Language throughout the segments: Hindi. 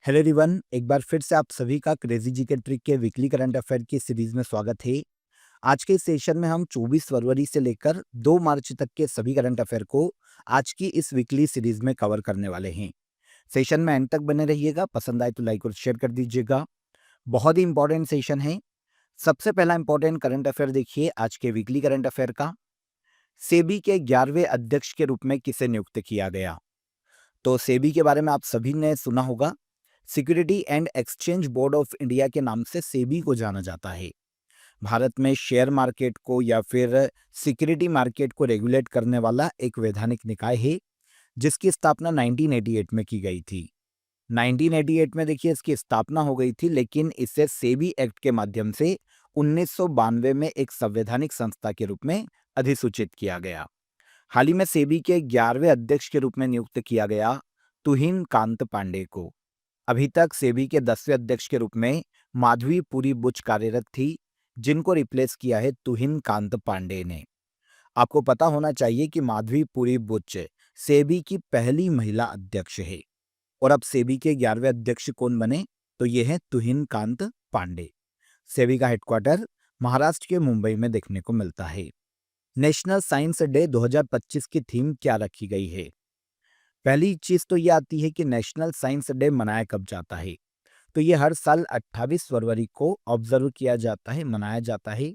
हेलो एवरीवन, एक बार फिर से आप सभी का क्रेजी जी के ट्रिक के वीकली करंट अफेयर की सीरीज में स्वागत है। आज के इस सेशन में हम 24 फरवरी से लेकर 2 मार्च तक के सभी करंट अफेयर को आज की इस वीकली सीरीज में कवर करने वाले हैं। सेशन में एंड तक बने रहिएगा। पसंद आए तो लाइक और शेयर कर दीजिएगा। बहुत ही इंपॉर्टेंट सेशन है। सबसे पहला इंपॉर्टेंट करंट अफेयर देखिए आज के वीकली करंट अफेयर का। सेबी के 11वें अध्यक्ष के रूप में किसे नियुक्त किया गया? तो सेबी के बारे में आप सभी ने सुना होगा। Security and exchange board of India के नाम से सेबी को जाना जाता है। भारत में शेयर मार्केट को या फिर सिक्योरिटी मार्केट को रेगुलेट करने वाला एक वैधानिक निकाय है, जिसकी स्थापना 1988 में की गई थी। 1988 में देखिए इसकी स्थापना हो गई थी, लेकिन इसे सेबी एक्ट के माध्यम से 1992 में एक संवैधानिक संस्था के रूप में अधिसूचित किया गया। हाल ही में सेबी के 11वें अध्यक्ष के रूप में नियुक्त किया गया तुहिन कांत पांडे को। अभी तक सेबी के 10वें अध्यक्ष के रूप में माधवी पुरी बुच कार्यरत थी, जिनको रिप्लेस किया है तुहिन कांत पांडे ने। आपको पता होना चाहिए कि माधवी पुरी बुच सेबी की पहली महिला अध्यक्ष है। और अब सेबी के 11वें अध्यक्ष कौन बने? तो ये है तुहिन कांत पांडे। सेबी का हेडक्वार्टर महाराष्ट्र के मुंबई में देखने को मिलता है। नेशनल साइंस डे 2025 की थीम क्या रखी गई है? पहली चीज तो ये आती है कि नेशनल साइंस डे मनाया कब जाता है। तो ये हर साल 28 फरवरी को ऑब्जर्व किया जाता है, मनाया जाता है।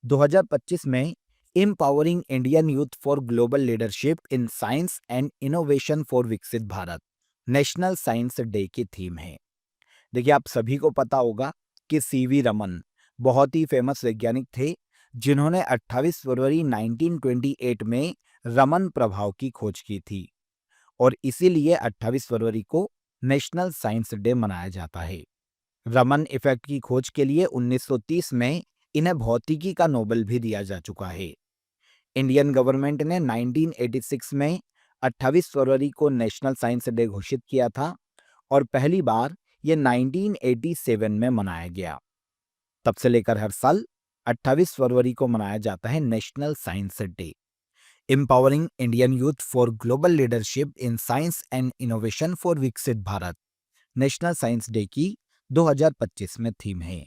2025 में empowering Indian youth for global leadership in science and innovation for विकसित भारत नेशनल साइंस डे की थीम है। देखिए आप सभी को पता होगा कि सीवी रमन बहुत ही फेमस वैज्ञानिक थे, जिन्होंने 28 फरवरी 1928 में रमन प्रभाव की खोज की थी। और इसीलिए 28 फरवरी को नेशनल साइंस डे मनाया जाता है। रमन इफेक्ट की खोज के लिए 1930 में इन्हें भौतिकी का नोबेल भी दिया जा चुका है। इंडियन गवर्नमेंट ने 1986 में 28 फरवरी को नेशनल साइंस डे घोषित किया था और पहली बार यह 1987 में मनाया गया। तब से लेकर हर साल 28 फरवरी को मनाया जाता है national science day. Empowering Indian youth for global leadership in science and innovation for विकसित भारत नेशनल साइंस डे की 2025 में थीम है।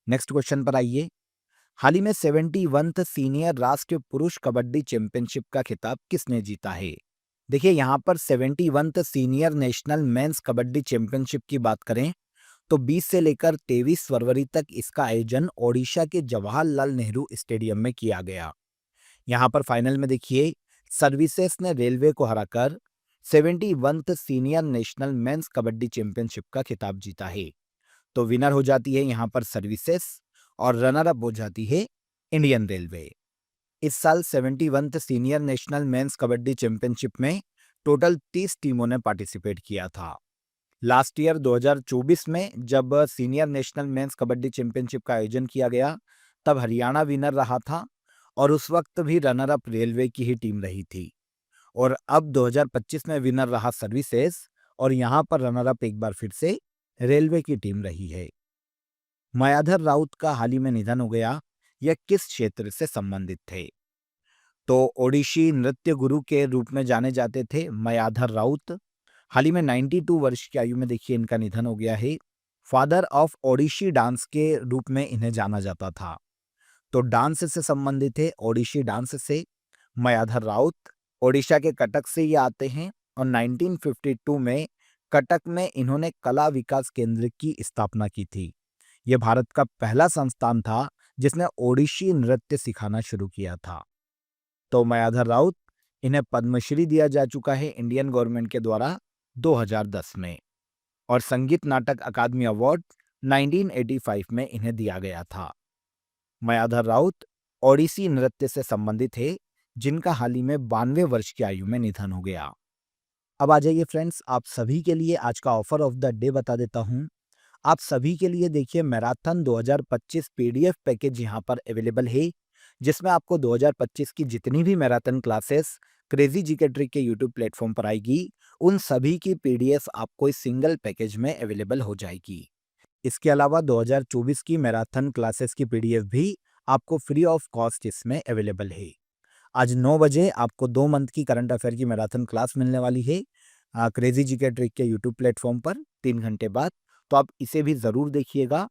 नेक्स्ट क्वेश्चन पर आइए। हाल ही में 71th सीनियर राष्ट्रीय पुरुष कबड्डी चैंपियनशिप का खिताब किसने जीता है? देखिए यहाँ पर 71th senior national men's kabaddi championship की बात करें तो 20 से लेकर 23 फरवरी तक इसका आयोजन ओडिशा के जवाहरलाल नेहरू स्टेडियम में किया गया। यहाँ पर फाइनल में देखिए सर्विसेज ने रेलवे को हराकर 71th senior national men's kabaddi championship का खिताब जीता है। तो विनर हो जाती है यहाँ पर सर्विसेज और रनर अप हो जाती है इंडियन रेलवे। इस साल 71th senior national men's kabaddi championship में टोटल 30 टीमों ने पार्टिसिपेट किया था। लास्ट ईयर 2024 में जब senior national men's kabaddi championship का आयोजन किया गया, तब हरियाणा विनर रहा था और उस वक्त भी रनर अप रेलवे की ही टीम रही थी। और अब 2025 में विनर रहा सर्विसेज और यहाँ पर रनर अप एक बार फिर से रेलवे की टीम रही है। मायाधर राउत का हाल ही में निधन हो गया। यह किस क्षेत्र से संबंधित थे? तो ओडिशी नृत्य गुरु के रूप में जाने जाते थे मायाधर राउत। हाल ही में 92 वर्ष की आयु में देखिए इनका निधन हो गया है। फादर ऑफ ओडिशी डांस के रूप में इन्हें जाना जाता था। तो डांस से संबंधित है, ओडिशी डांस से। मायाधर राउत ओडिशा के कटक से ये आते हैं और 1952 में कटक में इन्होंने कला विकास केंद्र की स्थापना की थी। यह भारत का पहला संस्थान था जिसने ओडिशी नृत्य सिखाना शुरू किया था। तो मायाधर राउत इन्हें पद्मश्री दिया जा चुका है इंडियन गवर्नमेंट के द्वारा 2010 में और संगीत नाटक अकादमी अवार्ड 1985 में इन्हें दिया गया था। मायाधर राउत ओडिसी नृत्य से संबंधित है, जिनका हाल ही में 92 वर्ष की आयु में निधन हो गया। अब आ जाइए फ्रेंड्स, आप सभी के लिए आज का ऑफर ऑफ द डे बता देता हूं। आप सभी के लिए देखिए मैराथन 2025 पीडीएफ पैकेज यहां पर अवेलेबल है, जिसमें आपको 2025 की जितनी भी marathon classes crazy GK trick के यूट्यूब प्लेटफॉर्म पर आएगी, उन सभी की पीडीएफ आपको इस सिंगल पैकेज में अवेलेबल हो जाएगी। इसके अलावा 2024 की मैराथन क्लासेस की पीडीएफ भी आपको फ्री ऑफ कॉस्ट इसमें अवेलेबल है। आज 9 बजे आपको 2 मंथ की करंट अफेयर की मैराथन क्लास मिलने वाली है। क्रेजी जीके ट्रिक के यूट्यूब प्लेटफॉर्म पर 3 घंटे बाद। तो आप इसे भी ज़रूर देखिएगा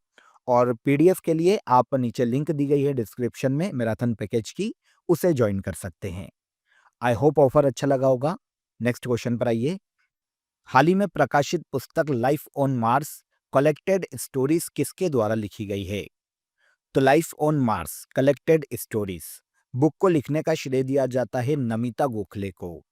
और पीडीएफ के लिए आप नीचे लिंक दी गई है डिस्क्रिप्शन में मैराथन पैकेज की, उसे ज्वाइन कर सकते हैं। आई होप ऑफर अच्छा लगा होगा। नेक्स्ट क्वेश्चन पर आइए। हाल ही में प्रकाशित पुस्तक life on Mars collected stories किसके द्वारा लिखी गई है? तो life on Mars collected stories book को लिखने का श्रेय दिया जाता है नमिता गोखले को।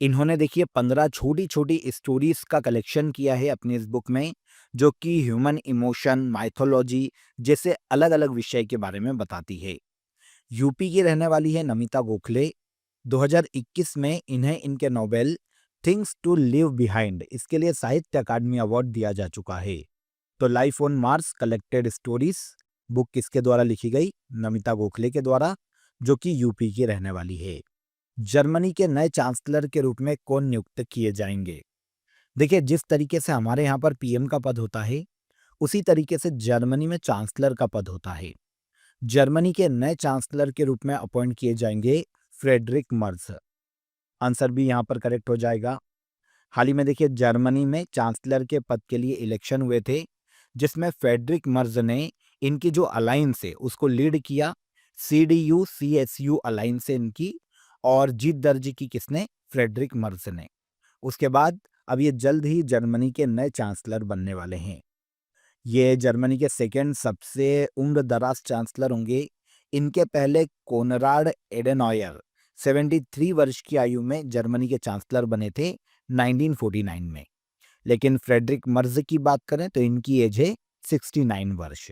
इन्होंने देखिए 15 छोटी छोटी स्टोरीज का कलेक्शन किया है अपनी इस बुक में, जो कि ह्यूमन इमोशन, माइथोलॉजी जैसे अलग अलग विषय के बारे में बताती है। यूपी की रहने वाली है नमिता गोखले। 2021 में इन्हें इनके novel things to live behind इसके लिए साहित्य अकादमी अवार्ड दिया जा चुका है। तो life on Mars collected stories book किसके द्वारा लिखी गई? नमिता गोखले के द्वारा, जो कि यूपी की रहने वाली है। जर्मनी के नए चांसलर के रूप में कौन नियुक्त किए जाएंगे? देखिए, जिस तरीके से हमारे यहाँ पर पीएम का पद होता है, उसी तरीके से जर्मनी में चांसलर का पद होता है। जर्मनी के नए चांसलर के रूप में अपॉइंट किए जाएंगे फ्रेडरिक मर्ज। आंसर भी यहाँ पर करेक्ट हो जाएगा। हाल ही में देखिए जर्मनी में चांसलर के पद के लिए इलेक्शन हुए थे, जिसमें फ्रेडरिक मर्ज ने इनकी जो अलायंस है उसको लीड किया। CDU CSU अलायंस है इनकी, और जीत दर्ज की किसने? फ्रेडरिक मर्ज ने। उसके बाद अब ये जल्द ही जर्मनी के नए चांसलर बनने वाले हैं। ये जर्मनी के सेकेंड सबसे उम्र दराज चांसलर होंगे। इनके पहले कोनराड एडेनॉयर 73 वर्ष की आयु में जर्मनी के चांसलर बने थे 1949 में। लेकिन फ्रेडरिक मर्ज की बात करें तो इनकी एज है 69 वर्ष।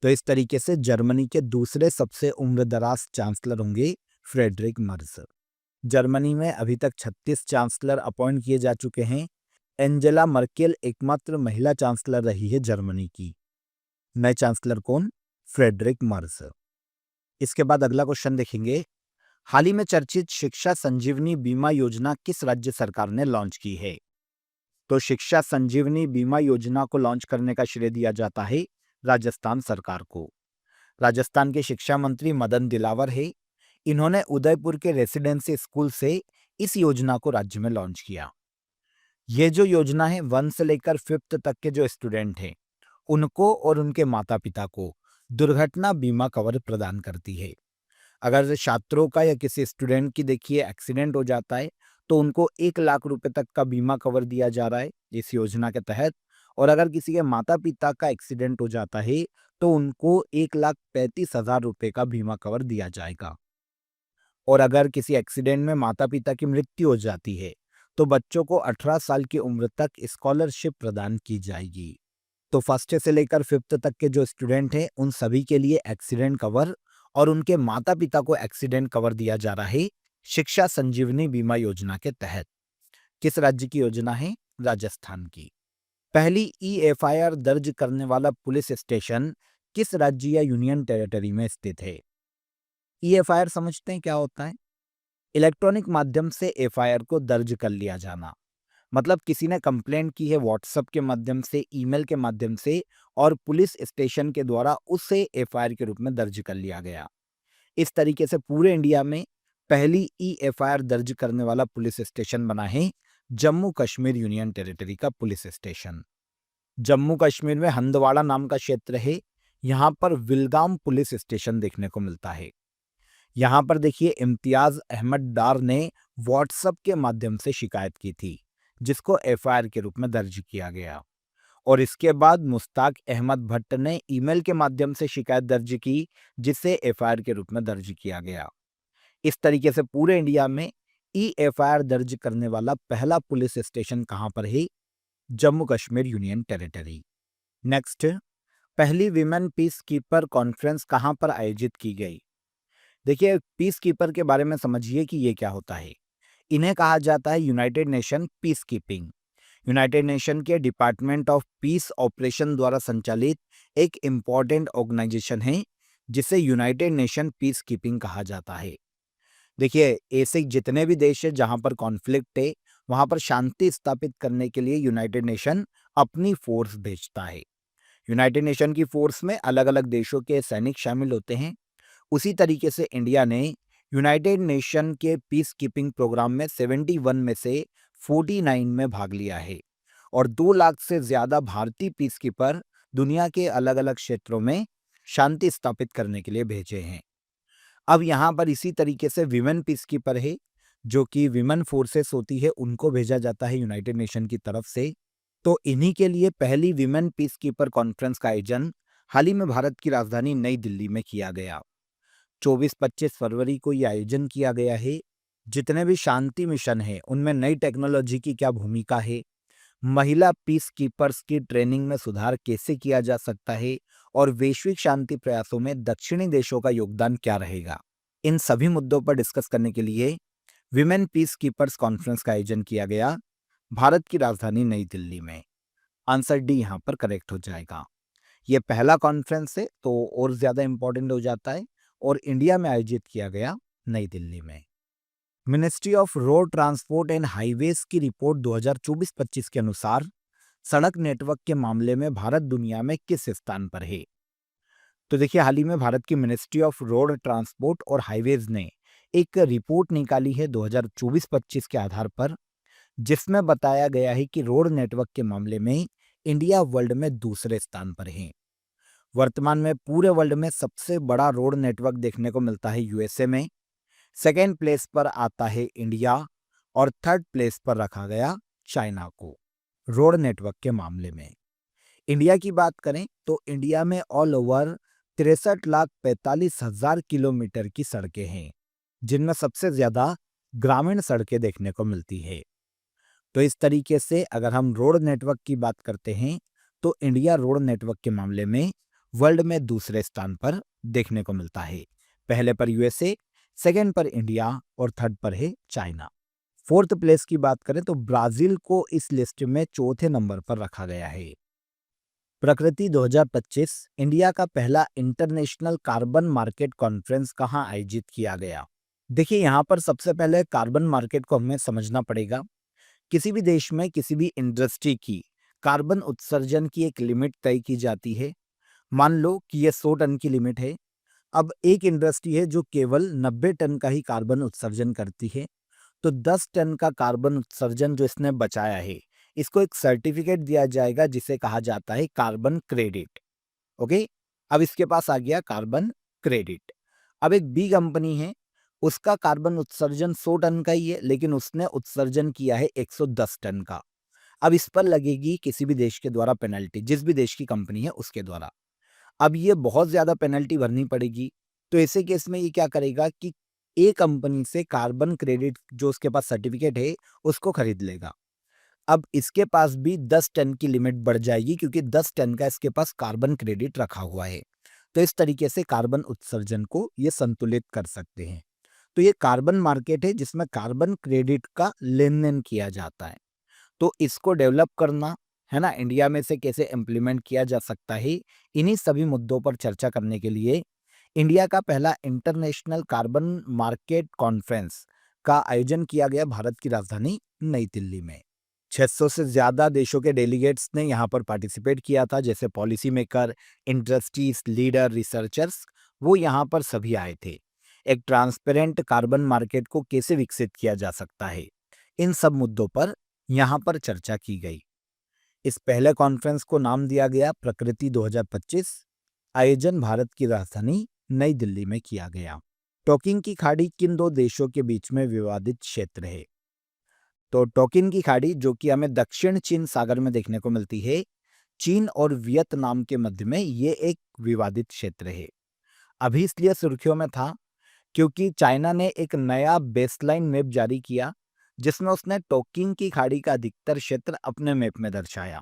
तो इस तरीके से जर्मनी के दूसरे सबसे उम्रदराज चांसलर होंगे फ्रेडरिक मर्ज। जर्मनी में अभी तक 36 चांसलर अपॉइंट किए जा चुके हैं। एंजेला मर्केल एकमात्र महिला चांसलर रही है जर्मनी की। नए चांसलर कौन? Friedrich Merz. इसके बाद अगला क्वेश्चन देखेंगे। हाल ही में चर्चित शिक्षा संजीवनी बीमा योजना किस राज्य सरकार ने लॉन्च की है? तो शिक्षा संजीवनी बीमा योजना को लॉन्च करने का श्रेय दिया जाता है राजस्थान सरकार को। राजस्थान के शिक्षा मंत्री मदन दिलावर है। इन्होंने उदयपुर के रेसिडेंसी स्कूल से इस योजना को राज्य में लॉन्च किया। ये जो योजना है 1 से लेकर 5th तक के जो स्टूडेंट हैं उनको और उनके माता पिता को दुर्घटना बीमा कवर प्रदान करती है। अगर छात्रों का या किसी स्टूडेंट की देखिए एक्सीडेंट हो जाता है तो उनको 1 लाख रुपए तक का बीमा कवर दिया जा रहा है इस योजना के तहत। और अगर किसी के माता पिता का एक्सीडेंट हो जाता है तो उनको 1,35,000 रुपए का बीमा कवर दिया जाएगा। और अगर किसी एक्सीडेंट में माता पिता की मृत्यु हो जाती है तो बच्चों को 18 साल की उम्र तक स्कॉलरशिप प्रदान की जाएगी। तो फर्स्ट से लेकर 5th तक के जो स्टूडेंट हैं उन सभी के लिए एक्सीडेंट कवर और उनके माता पिता को एक्सीडेंट कवर दिया जा रहा है शिक्षा संजीवनी बीमा योजना के तहत। किस राज्य की योजना है? राजस्थान की। पहली EFIR दर्ज करने वाला पुलिस स्टेशन किस राज्य या यूनियन टेरिटरी में स्थित है? EFIR समझते हैं क्या होता है? इलेक्ट्रॉनिक माध्यम से एफआईआर को दर्ज कर लिया जाना। मतलब किसी ने कंप्लेंट की है व्हाट्सएप के माध्यम से, ईमेल के माध्यम से, और पुलिस स्टेशन के द्वारा उसे एफआईआर के रूप में दर्ज कर लिया गया। इस तरीके से पूरे इंडिया में पहली EFIR दर्ज करने वाला पुलिस स्टेशन बना है जम्मू कश्मीर यूनियन टेरिटरी का पुलिस स्टेशन। जम्मू कश्मीर में हंदवाड़ा नाम का क्षेत्र है। यहाँ पर विलगाम पुलिस स्टेशन देखने को मिलता है। यहाँ पर देखिए इम्तियाज अहमद डार ने व्हाट्सएप के माध्यम से शिकायत की थी, जिसको एफआईआर के रूप में दर्ज किया गया। और इसके बाद मुश्ताक अहमद भट्ट ने ईमेल के माध्यम से शिकायत दर्ज की, जिसे एफआईआर के रूप में दर्ज किया गया। इस तरीके से पूरे इंडिया में EFIR दर्ज करने वाला पहला पुलिस स्टेशन कहां पर है? Jammu Kashmir union territory. Next, पहली विमेन पीस कीपर कॉन्फ्रेंस कहां पर आयोजित की गई? देखिए, पीस कीपर के बारे में समझिए कि ये क्या होता है। इन्हें कहा जाता है United nation peace keeping. United nation के डिपार्टमेंट ऑफ पीस ऑपरेशन द्वारा संचालित एक इम्पॉर्टेंट ऑर्गेनाइजेशन है, जिसे यूनाइटेड नेशन पीस कीपिंग कहा जाता है। देखिए, ऐसे जितने भी देश है जहां पर कॉन्फ्लिक्ट है वहां पर शांति स्थापित करने के लिए यूनाइटेड नेशन अपनी फोर्स भेजता है। यूनाइटेड नेशन की फोर्स में अलग अलग देशों के सैनिक शामिल होते हैं। उसी तरीके से इंडिया ने यूनाइटेड नेशन के पीस कीपिंग प्रोग्राम में 71 में से 49 में भाग लिया है और 2 लाख से ज्यादा भारतीय पीसकीपर दुनिया के अलग अलग क्षेत्रों में शांति स्थापित करने के लिए भेजे हैं। अब यहाँ पर इसी तरीके से विमेन पीसकीपर है, जो कि विमेन फोर्सेस होती है, उनको भेजा जाता है यूनाइटेड नेशन की तरफ से। तो इन्हीं के लिए पहली विमेन पीसकीपर कॉन्फ्रेंस का आयोजन हाल ही में भारत की राजधानी नई दिल्ली में किया गया। 24-25 फरवरी को ये आयोजन किया गया है। जितने भी शांति मिशन है उनमें नई टेक्नोलॉजी की क्या भूमिका है, महिला पीस कीपर्स की ट्रेनिंग में सुधार कैसे किया जा सकता है और वैश्विक शांति प्रयासों में दक्षिणी देशों का योगदान क्या रहेगा, इन सभी मुद्दों पर डिस्कस करने के लिए विमेन पीस कीपर्स कॉन्फ्रेंस का आयोजन किया गया भारत की राजधानी नई दिल्ली में। आंसर डी यहाँ पर करेक्ट हो जाएगा। ये पहला कॉन्फ्रेंस है तो और ज्यादा इंपॉर्टेंट हो जाता है और इंडिया में आयोजित किया गया नई दिल्ली में। Ministry of road transport and highways की रिपोर्ट 2024-25 के अनुसार सड़क नेटवर्क के मामले में भारत दुनिया में किस स्थान पर है? तो देखिए, हाल ही में भारत की मिनिस्ट्री ऑफ रोड ट्रांसपोर्ट और हाईवेज ने एक रिपोर्ट निकाली है 2024-25 के आधार पर, जिसमें बताया गया है कि रोड नेटवर्क के मामले में इंडिया वर्ल्ड में दूसरे स्थान पर है। वर्तमान में पूरे वर्ल्ड में सबसे बड़ा रोड नेटवर्क देखने को मिलता है यूएसए में, सेकेंड प्लेस पर आता है इंडिया और थर्ड प्लेस पर रखा गया चाइना को रोड नेटवर्क के मामले में। इंडिया की बात करें तो इंडिया में ऑल ओवर 63,45,000 किलोमीटर की सड़कें हैं, जिनमें सबसे ज्यादा ग्रामीण सड़कें देखने को मिलती है। तो इस तरीके से अगर हम रोड नेटवर्क की बात करते हैं तो इंडिया रोड नेटवर्क के मामले में वर्ल्ड में दूसरे स्थान पर देखने को मिलता है। पहले पर यूएसए, सेकेंड पर इंडिया और थर्ड पर है चाइना। फोर्थ प्लेस की बात करें तो ब्राजील को इस लिस्ट में चौथे नंबर पर रखा गया है। प्रकृति 2025 इंडिया का पहला इंटरनेशनल कार्बन मार्केट कॉन्फ्रेंस कहाँ आयोजित किया गया? देखिए, यहाँ पर सबसे पहले कार्बन मार्केट को हमें समझना पड़ेगा। किसी भी देश में किसी भी इंडस्ट्री की कार्बन उत्सर्जन की एक लिमिट तय की जाती है। मान लो कि ये 100 टन की लिमिट है। अब एक इंडस्ट्री है जो केवल 90 टन का ही कार्बन उत्सर्जन करती है, तो 10 टन का कार्बन उत्सर्जन जो इसने बचाया है, इसको एक सर्टिफिकेट दिया जाएगा जिसे कहा जाता है कार्बन क्रेडिट। ओके, अब इसके पास आ गया कार्बन क्रेडिट। अब एक बी कंपनी है, उसका कार्बन उत्सर्जन 100 टन का ही है, लेकिन उसने उत्सर्जन किया है 110 टन का। अब इस पर लगेगी किसी भी देश के द्वारा पेनल्टी, जिस भी देश की कंपनी है उसके द्वारा। अब ये बहुत ज्यादा पेनल्टी भरनी पड़ेगी। तो ऐसे केस में ये क्या करेगा कि ए कंपनी से कार्बन क्रेडिट जो उसके पास सर्टिफिकेट है उसको खरीद लेगा। अब इसके पास भी 10 टन की लिमिट बढ़ जाएगी क्योंकि 10 टन का इसके पास कार्बन क्रेडिट रखा हुआ है। तो इस तरीके से कार्बन उत्सर्जन को ये संतुलित कर सकते हैं। तो ये कार्बन मार्केट है जिसमें कार्बन क्रेडिट का लेन देन किया जाता है। तो इसको डेवलप करना है ना, इंडिया में से कैसे इम्प्लीमेंट किया जा सकता है, इन्हीं सभी मुद्दों पर चर्चा करने के लिए इंडिया का पहला इंटरनेशनल कार्बन मार्केट कॉन्फ्रेंस का आयोजन किया गया भारत की राजधानी नई दिल्ली में। 600 से ज्यादा देशों के डेलीगेट्स ने यहाँ पर पार्टिसिपेट किया था, जैसे policy maker, industries leader, researchers, वो यहाँ पर सभी आए थे। एक ट्रांसपेरेंट कार्बन मार्केट को कैसे विकसित किया जा सकता है, इन सब मुद्दों पर यहाँ पर चर्चा की गई। इस पहले कॉन्फ्रेंस को नाम दिया गया प्रकृति 2025। आयोजन भारत की राजधानी नई दिल्ली में किया गया। टोकिन की खाड़ी किन दो देशों के बीच में विवादित क्षेत्र है? तो टोकिन की खाड़ी जो कि हमें दक्षिण चीन सागर में देखने को मिलती है, चीन और वियतनाम के मध्य में ये एक विवादित क्षेत्र है। अभी इसलिए सुर्खियों में था क्योंकि चाइना ने एक नया बेसलाइन मैप जारी किया जिसमें उसने टोकिन की खाड़ी का अधिकतर क्षेत्र अपने मैप में दर्शाया।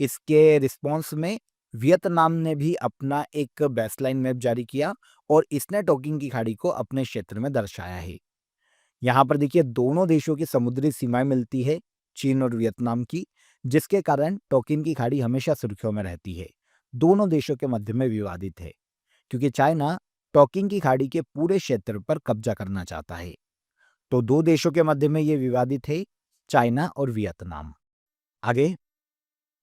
इसके रिस्पॉन्स में वियतनाम ने भी अपना एक बेसलाइन मैप जारी किया और इसने टोकिन की खाड़ी को अपने क्षेत्र में दर्शाया है। यहाँ पर देखिए, दोनों देशों की समुद्री सीमाएं मिलती है, चीन और वियतनाम की, जिसके कारण टोकिन की खाड़ी हमेशा सुर्खियों में रहती है। दोनों देशों के मध्य में विवादित है क्योंकि चाइना टोकिन की खाड़ी के पूरे क्षेत्र पर कब्जा करना चाहता है। तो दो देशों के मध्य में ये विवादित है, चाइना और वियतनाम। आगे,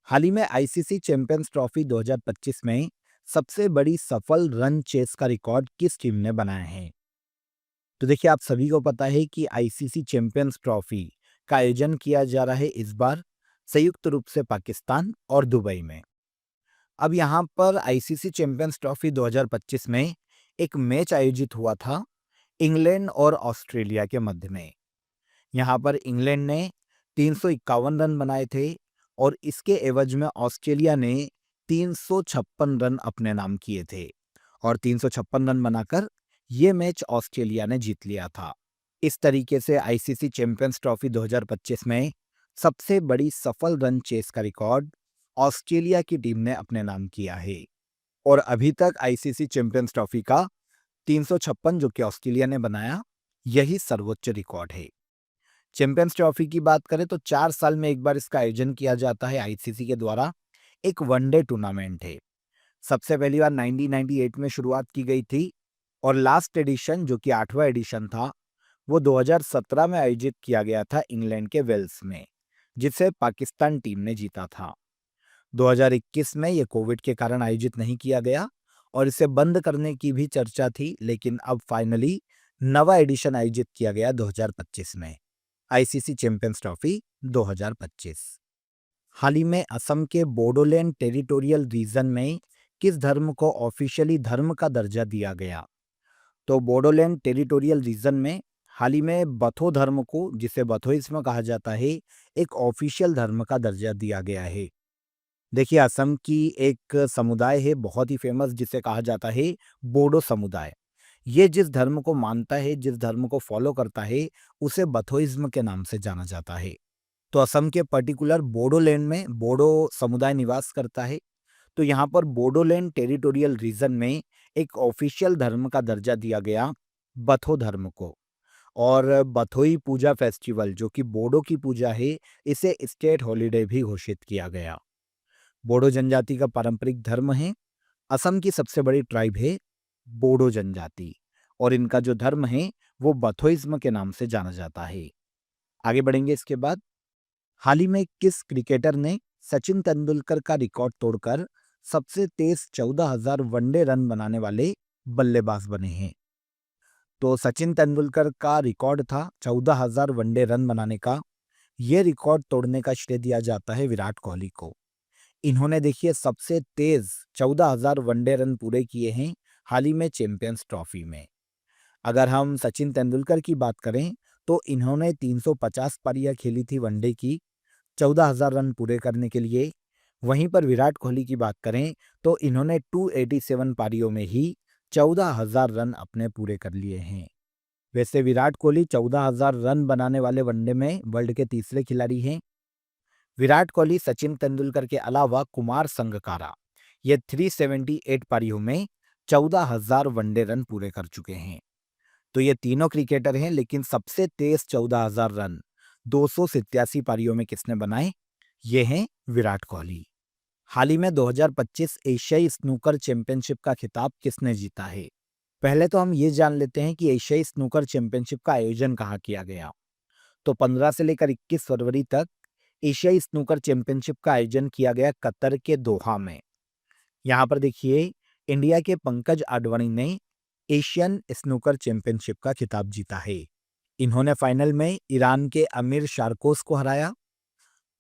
हाल ही में आईसीसी चैंपियंस ट्रॉफी 2025 में सबसे बड़ी सफल रन चेस का रिकॉर्ड किस टीम ने बनाया है? तो देखिए, आप सभी को पता है कि आईसीसी चैंपियंस ट्रॉफी का आयोजन किया जा रहा है इस बार संयुक्त रूप से पाकिस्तान और दुबई में। अब यहाँ पर आईसीसी चैंपियंस ट्रॉफी 2025 में एक मैच आयोजित हुआ था इंग्लैंड और ऑस्ट्रेलिया के मध्य में। यहाँ पर इंग्लैंड ने 351 रन बनाए थे और इसके एवज में ऑस्ट्रेलिया ने 356 रन अपने नाम किए थे और 356 रन बनाकर ये मैच ऑस्ट्रेलिया ने जीत लिया था। इस तरीके से आईसीसी चैंपियंस ट्रॉफी 2025 में सबसे बड़ी सफल रन चेस का रिकॉर्ड ऑस्ट्रेलिया की टीम ने अपने नाम किया है और अभी तक आईसीसी चैंपियंस ट्रॉफी का 356 जो कि ऑस्ट्रेलिया ने बनाया, यही सर्वोच्च रिकॉर्ड है। चैंपियंस ट्रॉफी की बात करें तो 4 साल में एक बार इसका आयोजन किया जाता है आईसीसी के द्वारा। एक वनडे टूर्नामेंट है। सबसे पहली बार 1998 में शुरुआत की गई थी और लास्ट एडिशन जो कि 8वां एडिशन था वो 2017 में आयोजित किया गया था इंग्लैंड के वेल्स में, जिसे पाकिस्तान टीम ने जीता था। 2021 में ये कोविड के कारण आयोजित नहीं किया गया और इसे बंद करने की भी चर्चा थी, लेकिन अब फाइनली नवा एडिशन आयोजित किया गया 2025 में आईसीसी चैंपियंस ट्रॉफी 2025। हाल ही में असम के बोडोलैंड टेरिटोरियल रीजन में किस धर्म को ऑफिशियली धर्म का दर्जा दिया गया? तो बोडोलैंड टेरिटोरियल रीजन में हाल ही में बथो धर्म को, जिसे बथोइज्म कहा जाता है, एक ऑफिशियल धर्म का दर्जा दिया गया है। देखिए, असम की एक समुदाय है बहुत ही फेमस, जिसे कहा जाता है बोडो समुदाय। ये जिस धर्म को मानता है, जिस धर्म को फॉलो करता है, उसे बथोइज्म के नाम से जाना जाता है। तो असम के पर्टिकुलर बोडोलैंड में बोडो समुदाय निवास करता है। तो यहाँ पर बोडोलैंड टेरिटोरियल रीजन में एक ऑफिशियल धर्म का दर्जा दिया गया बथो धर्म को और बथोई पूजा फेस्टिवल जो कि बोडो की पूजा है, इसे स्टेट हॉलिडे भी घोषित किया गया। बोडो जनजाति का पारंपरिक धर्म है। असम की सबसे बड़ी ट्राइब है बोडो जनजाति और इनका जो धर्म है वो बथोइज्म के नाम से जाना जाता है। आगे बढ़ेंगे इसके बाद। हाल ही में किस क्रिकेटर ने सचिन तेंदुलकर का रिकॉर्ड तोड़कर सबसे तेज 14,000 वनडे रन बनाने वाले बल्लेबाज बने हैं? तो सचिन तेंदुलकर का रिकॉर्ड था 14,000 वनडे रन बनाने का। यह रिकॉर्ड तोड़ने का श्रेय दिया जाता है विराट कोहली को। इन्होंने देखिए सबसे तेज 14,000 वनडे रन पूरे किए हैं हाल ही में चैंपियंस ट्रॉफी में। अगर हम सचिन तेंदुलकर की बात करें तो इन्होंने 350 पारियां खेली थी वनडे की 14,000 रन पूरे करने के लिए। वहीं पर विराट कोहली की बात करें तो इन्होंने 287 पारियों में ही 14,000 रन अपने पूरे कर लिए हैं। वैसे विराट कोहली 14,000 रन बनाने वाले वनडे में वर्ल्ड के तीसरे खिलाड़ी हैं। विराट कोहली, सचिन तेंदुलकर के अलावा कुमार संगकारा ये 378 पारियों में 14,000 वनडे रन पूरे कर चुके हैं। तो ये तीनों क्रिकेटर हैं, लेकिन सबसे तेज 14,000 रन 287 पारियों में किसने बनाए? ये हैं विराट कोहली। हाल ही में 2025 एशियाई स्नूकर चैंपियनशिप का खिताब किसने जीता है? पहले तो हम ये जान लेते हैं कि एशियाई स्नूकर चैंपियनशिप का आयोजन कहाँ किया गया। तो 15 से लेकर 21 फरवरी तक एशियाई स्नूकर चैंपियनशिप का आयोजन किया गया कतर के दोहा में। यहाँ पर देखिए, इंडिया के पंकज आडवाणी ने एशियन स्नूकर चैंपियनशिप का खिताब जीता है। इन्होंने फाइनल में ईरान के अमीर शारकोस को हराया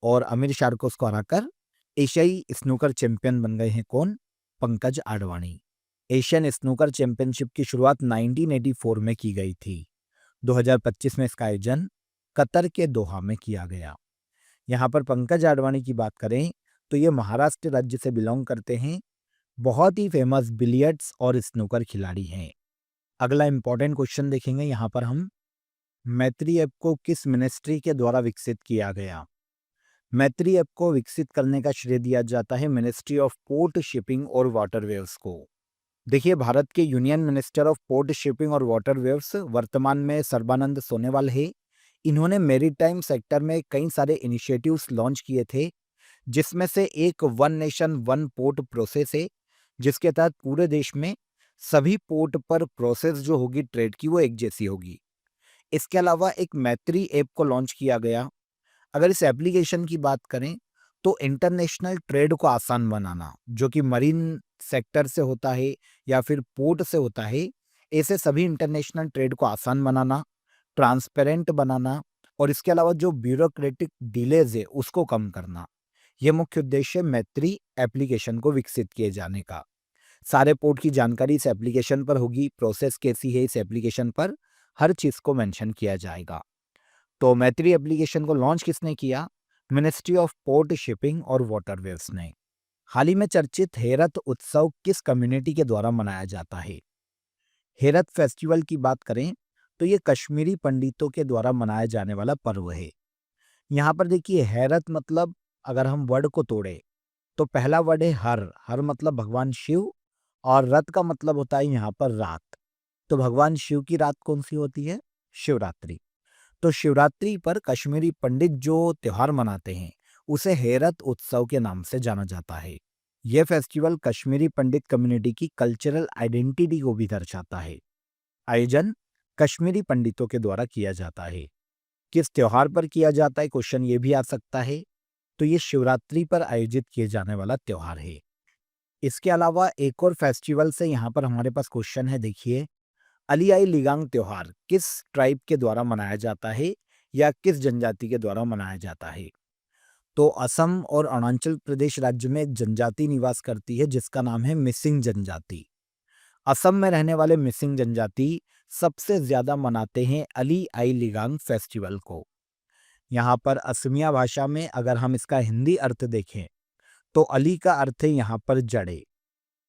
और अमीर शारकोस को हराकर एशियाई स्नूकर चैंपियन बन गए हैं कौन? Pankaj Advani. Asian snooker championship की शुरुआत 1984 में की गई थी। 2025 में इसका आयोजन कतर के दोहा में किया गया। यहाँ पर पंकज आडवाणी की बात करें तो ये महाराष्ट्र राज्य से बिलोंग करते हैं। बहुत ही फेमस बिलियर्ड्स और स्नूकर खिलाड़ी हैं। अगला इंपॉर्टेंट क्वेश्चन देखेंगे यहाँ पर हम। मैत्री ऐप को किस मिनिस्ट्री के द्वारा विकसित किया गया? मैत्री ऐप को विकसित करने का श्रेय दिया जाता है मिनिस्ट्री ऑफ पोर्ट, शिपिंग और वाटरवेज को। देखिए, भारत के union minister of port, shipping और वाटरवेज वर्तमान में सर्बानंद सोनोवाल है। इन्होंने मैरीटाइम सेक्टर में कई सारे इनिशिएटिव्स लॉन्च किए थे, जिसमें से एक one nation one port process है, जिसके तहत पूरे देश में सभी पोर्ट पर प्रोसेस जो होगी ट्रेड की वो एक जैसी होगी। इसके अलावा एक मैत्री ऐप को लॉन्च किया गया। अगर इस एप्लीकेशन की बात करें तो इंटरनेशनल ट्रेड को आसान बनाना, जो कि मरीन सेक्टर से होता है या फिर पोर्ट से होता है, ऐसे सभी इंटरनेशनल ट्रेड को आसान बनाना, ट्रांसपेरेंट बनाना और इसके अलावा जो ब्यूरोक्रेटिक डिलेज है उसको कम करना। ये मुख्य उद्देश्य है मैत्री एप्लीकेशन को विकसित किए जाने का। सारे पोर्ट की जानकारी इस एप्लीकेशन पर होगी, प्रोसेस कैसी है इस एप्लीकेशन पर हर चीज को मेंशन किया जाएगा। तो मैत्री एप्लीकेशन को लॉन्च किसने किया? मिनिस्ट्री ऑफ पोर्ट, शिपिंग और वाटरवेज ने। हाल ही में चर्चित हेरत उत्सव किस कम्युनिटी के द्वारा मनाया जाता है? हेरत फेस्टिवल की बात करें तो ये कश्मीरी पंडितों के द्वारा मनाया जाने वाला पर्व है। यहाँ पर देखिए, हेरत मतलब, अगर हम वर्ड को तोड़े तो पहला वर्ड है हर। हर मतलब भगवान शिव, और रथ का मतलब होता है यहाँ पर रात। तो भगवान शिव की रात कौन सी होती है? शिवरात्रि। तो शिवरात्रि पर कश्मीरी पंडित जो त्योहार मनाते हैं उसे हेरत उत्सव के नाम से जाना जाता है। यह फेस्टिवल कश्मीरी पंडित कम्युनिटी की कल्चरल आइडेंटिटी को भी दर्शाता है। आयोजन कश्मीरी पंडितों के द्वारा किया जाता है। किस त्योहार पर किया जाता है, क्वेश्चन ये भी आ सकता है। तो ये शिवरात्रि पर आयोजित किए जाने वाला त्योहार है। इसके अलावा एक और फेस्टिवल से यहाँ पर हमारे पास क्वेश्चन है, देखिए। अली आई लिगांग त्योहार किस ट्राइब के द्वारा मनाया जाता है या किस जनजाति के द्वारा मनाया जाता है? तो असम और अरुणाचल प्रदेश राज्य में एक जनजाति निवास करती है जिसका नाम है मिसिंग जनजाति। असम में रहने वाले मिसिंग जनजाति सबसे ज्यादा मनाते हैं अली आई लिगांग फेस्टिवल को। यहाँ पर असमिया भाषा में अगर हम इसका हिंदी अर्थ देखें तो अली का अर्थ है यहाँ पर जड़े।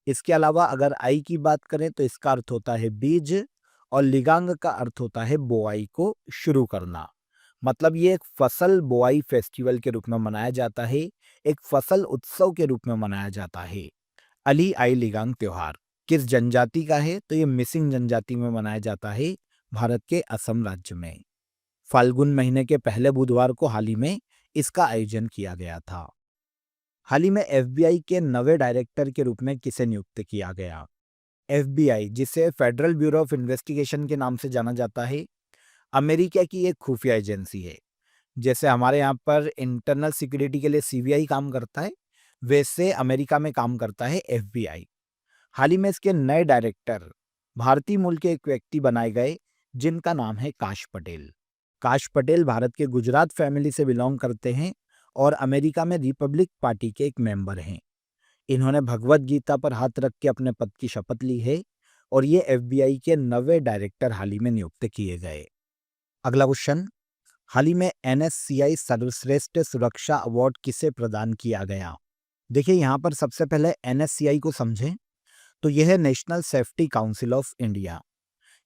इसके अलावा अगर आई की बात करें तो इसका अर्थ होता है बीज, और लिगांग का अर्थ होता है बोआई को शुरू करना। मतलब ये एक फसल बोआई फेस्टिवल के रूप में मनाया जाता है, एक फसल उत्सव के रूप में मनाया जाता है। अली आई लिगांग त्योहार किस जनजाति का है? तो ये मिसिंग जनजाति में मनाया जाता है, भारत के असम राज्य में। फाल्गुन महीने के पहले बुधवार को हाल ही में इसका आयोजन किया गया था। हाल ही में एफबीआई के नवे डायरेक्टर के रूप में किसे नियुक्त किया गया? एफबीआई, जिसे फेडरल ब्यूरो ऑफ इन्वेस्टिगेशन के नाम से जाना जाता है, अमेरिका की एक खुफिया एजेंसी है। जैसे हमारे यहाँ पर इंटरनल सिक्योरिटी के लिए सीबीआई काम करता है, वैसे अमेरिका में काम करता है एफबीआई। हाल ही में इसके नए डायरेक्टर भारतीय मूल के एक व्यक्ति बनाए गए जिनका नाम है काश पटेल। काश पटेल भारत के गुजरात फैमिली से बिलोंग करते हैं और अमेरिका में रिपब्लिक पार्टी के एक मेंबर हैं। इन्होंने भगवत गीता पर हाथ रख के अपने पद की शपथ ली है और ये एफबीआई के नवे डायरेक्टर हाल ही में नियुक्त किए गए। अगला क्वेश्चन, हाल ही में एनएससीआई सर्वश्रेष्ठ सुरक्षा अवार्ड किसे प्रदान किया गया? देखिए, यहाँ पर सबसे पहले एनएससीआई को समझें तो यह है national safety council of India.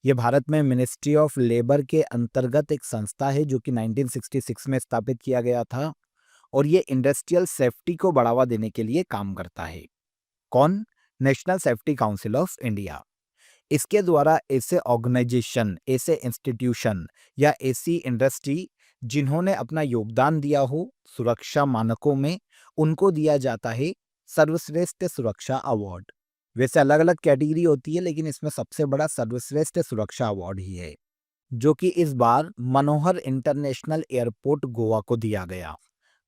यह भारत में मिनिस्ट्री ऑफ लेबर के अंतर्गत एक संस्था है जो कि 1966 में स्थापित किया गया था, और ये इंडस्ट्रियल सेफ्टी को बढ़ावा देने के लिए काम करता है। कौन? National safety council of India. इसके द्वारा ऐसे ऑर्गेनाइजेशन, ऐसे इंस्टीट्यूशन या ऐसी इंडस्ट्री जिन्होंने अपना योगदान दिया हो सुरक्षा मानकों में, उनको दिया जाता है सर्वश्रेष्ठ सुरक्षा अवार्ड। वैसे अलग अलग कैटेगरी होती है, लेकिन इसमें सबसे बड़ा सर्वश्रेष्ठ सुरक्षा अवार्ड ही है, जो कि इस बार मनोहर इंटरनेशनल एयरपोर्ट गोवा को दिया गया,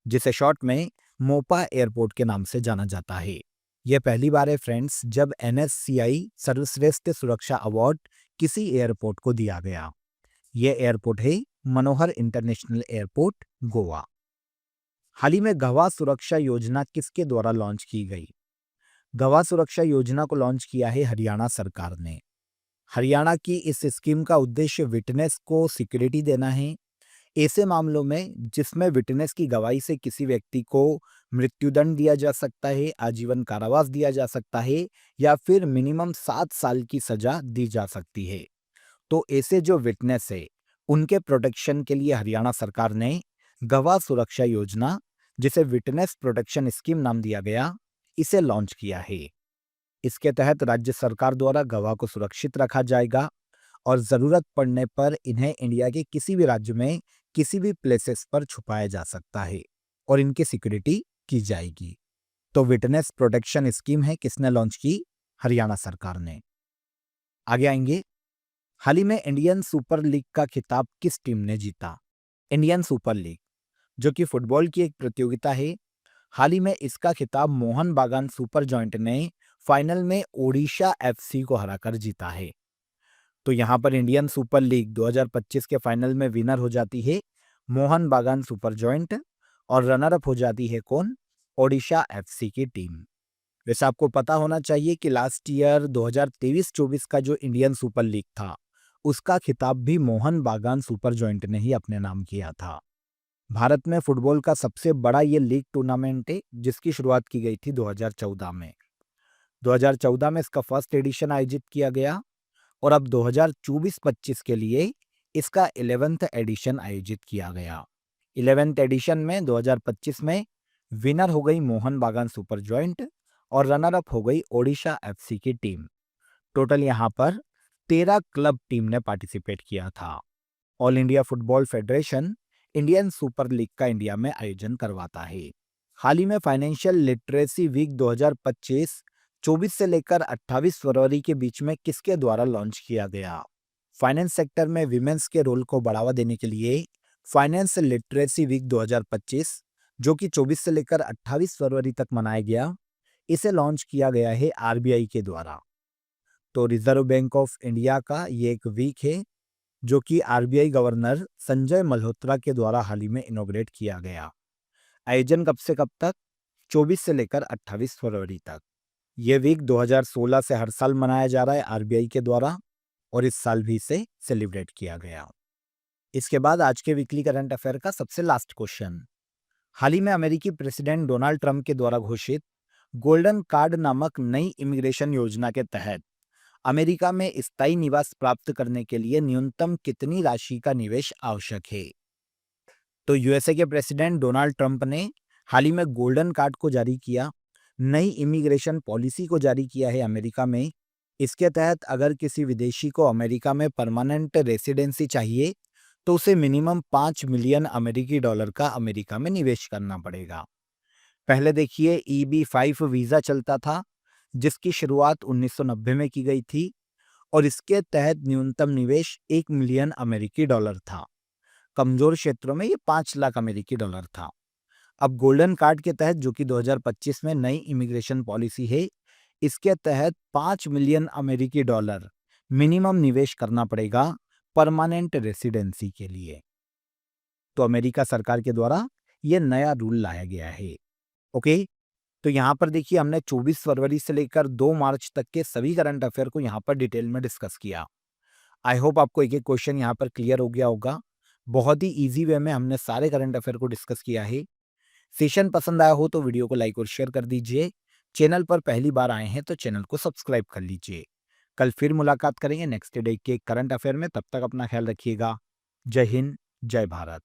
जिसे शॉर्ट में मोपा एयरपोर्ट के नाम से जाना जाता है। यह पहली बार है फ्रेंड्स जब एनएससीआई सर्वश्रेष्ठ सुरक्षा अवार्ड किसी एयरपोर्ट को दिया गया। यह एयरपोर्ट है मनोहर इंटरनेशनल एयरपोर्ट गोवा। हाल ही में गवाह सुरक्षा योजना किसके द्वारा लॉन्च की गई? गवाह सुरक्षा योजना को लॉन्च किया है हरियाणा सरकार ने। हरियाणा की इस स्कीम का उद्देश्य विटनेस को सिक्योरिटी देना है, ऐसे मामलों में जिसमें विटनेस की गवाही से किसी व्यक्ति को मृत्युदंड दिया जा सकता है, आजीवन कारावास दिया जा सकता है, या फिर मिनिमम 7 साल की सजा दी जा सकती है। तो ऐसे जो विटनेस है उनके प्रोटेक्शन के लिए हरियाणा सरकार ने गवाह सुरक्षा योजना, जिसे विटनेस प्रोटेक्शन स्कीम नाम दिया गया, इसे लॉन्च किया है। इसके तहत राज्य सरकार द्वारा गवाह को सुरक्षित रखा जाएगा और जरूरत पड़ने पर इन्हें इंडिया के किसी भी राज्य में किसी भी प्लेसेस पर छुपाया जा सकता है और इनकी सिक्योरिटी की जाएगी। तो विटनेस प्रोटेक्शन स्कीम है, किसने लॉन्च की? हरियाणा सरकार ने। आगे आएंगे, हाल ही में इंडियन सुपर लीग का खिताब किस टीम ने जीता? इंडियन सुपर लीग, जो कि फुटबॉल की एक प्रतियोगिता है, हाल ही में इसका खिताब मोहन बागान सुपर जॉइंट ने फाइनल में ओडिशा एफसी को हराकर जीता है। तो यहाँ पर इंडियन सुपर लीग 2025 के फाइनल में विनर हो जाती है मोहन बागान सुपर जॉइंट, और रनर अप हो जाती है कौन? ओडिशा एफसी की टीम। वैसे आपको पता होना चाहिए कि लास्ट ईयर 2023-24 का जो इंडियन सुपर लीग था, उसका खिताब भी मोहन बागान सुपर जॉइंट ने ही अपने नाम किया था। भारत में फुटबॉल का सबसे बड़ा ये लीग टूर्नामेंट है, जिसकी शुरुआत की गई थी 2014 में। 2014 में इसका फर्स्ट एडिशन आयोजित किया गया, और अब 2024-25 के लिए इसका 11th एडिशन आयोजित किया गया। 11th एडिशन में 2025 में विनर हो गई मोहन बागान सुपर जॉइंट, और रनर अप हो गई ओडिशा एफसी की टीम। टोटल यहाँ पर 13 क्लब टीम ने पार्टिसिपेट किया था। All India football federation Indian super league का इंडिया में आयोजन करवाता है। हाल ही में फाइनेंशियल लिटरेसी वीक 2025-24 से लेकर 28 फरवरी के बीच में किसके द्वारा लॉन्च किया गया? फाइनेंस सेक्टर में विमेंस के रोल को बढ़ावा देने के लिए फाइनेंस लिटरेसी वीक 2025, जो कि 24 से लेकर 28 फरवरी तक मनाया गया, इसे लॉन्च किया गया है आरबीआई के द्वारा। तो रिजर्व बैंक ऑफ इंडिया का ये एक वीक है, जो कि आरबीआई गवर्नर संजय मल्होत्रा के द्वारा हाल ही में इनॉग्रेट किया गया। आयोजन कब से कब तक? 24 से लेकर 28 फरवरी तक। ये वीक 2016 से हर साल मनाया जा रहा है आरबीआई के द्वारा, और इस साल भी इसे सेलिब्रेट किया गया। इसके बाद आज के वीकली करंट अफेयर का सबसे लास्ट क्वेश्चन। हाल ही में अमेरिकी प्रेसिडेंट डोनाल्ड ट्रंप के द्वारा घोषित गोल्डन कार्ड नामक नई इमिग्रेशन योजना के तहत अमेरिका में स्थायी निवास प्राप्त करने के लिए न्यूनतम कितनी राशि का निवेश आवश्यक है? तो यूएसए के प्रेसिडेंट डोनाल्ड ट्रंप ने हाल ही में गोल्डन कार्ड को जारी किया, नई इमिग्रेशन पॉलिसी को जारी किया है अमेरिका में। इसके तहत अगर किसी विदेशी को अमेरिका में परमानेंट रेसिडेंसी चाहिए, तो उसे मिनिमम 5 मिलियन अमेरिकी डॉलर का अमेरिका में निवेश करना पड़ेगा। पहले देखिए EB-5 वीजा चलता था, जिसकी शुरुआत 1990 में की गई थी, और इसके तहत न्यूनतम निवेश 1 मिलियन अमेरिकी डॉलर था। कमजोर क्षेत्रों में ये 5 लाख अमेरिकी डॉलर था। अब गोल्डन कार्ड के तहत, जो कि 2025 में नई इमिग्रेशन पॉलिसी है, इसके तहत 5 मिलियन अमेरिकी डॉलर मिनिमम निवेश करना पड़ेगा परमानेंट रेसिडेंसी के लिए। तो अमेरिका सरकार के द्वारा यह नया रूल लाया गया है। ओके, तो यहाँ पर देखिए हमने 24 फरवरी से लेकर 2 मार्च तक के सभी करंट अफेयर को यहाँ पर डिटेल में डिस्कस किया। आई होप आपको एक एक क्वेश्चन यहाँ पर क्लियर हो गया होगा। बहुत ही इजी वे में हमने सारे करंट अफेयर को डिस्कस किया है। सेशन पसंद आया हो तो वीडियो को लाइक और शेयर कर दीजिए। चैनल पर पहली बार आए हैं तो चैनल को सब्सक्राइब कर लीजिए। कल फिर मुलाकात करेंगे नेक्स्ट डे के करंट अफेयर में। तब तक अपना ख्याल रखिएगा। जय हिंद, जय भारत।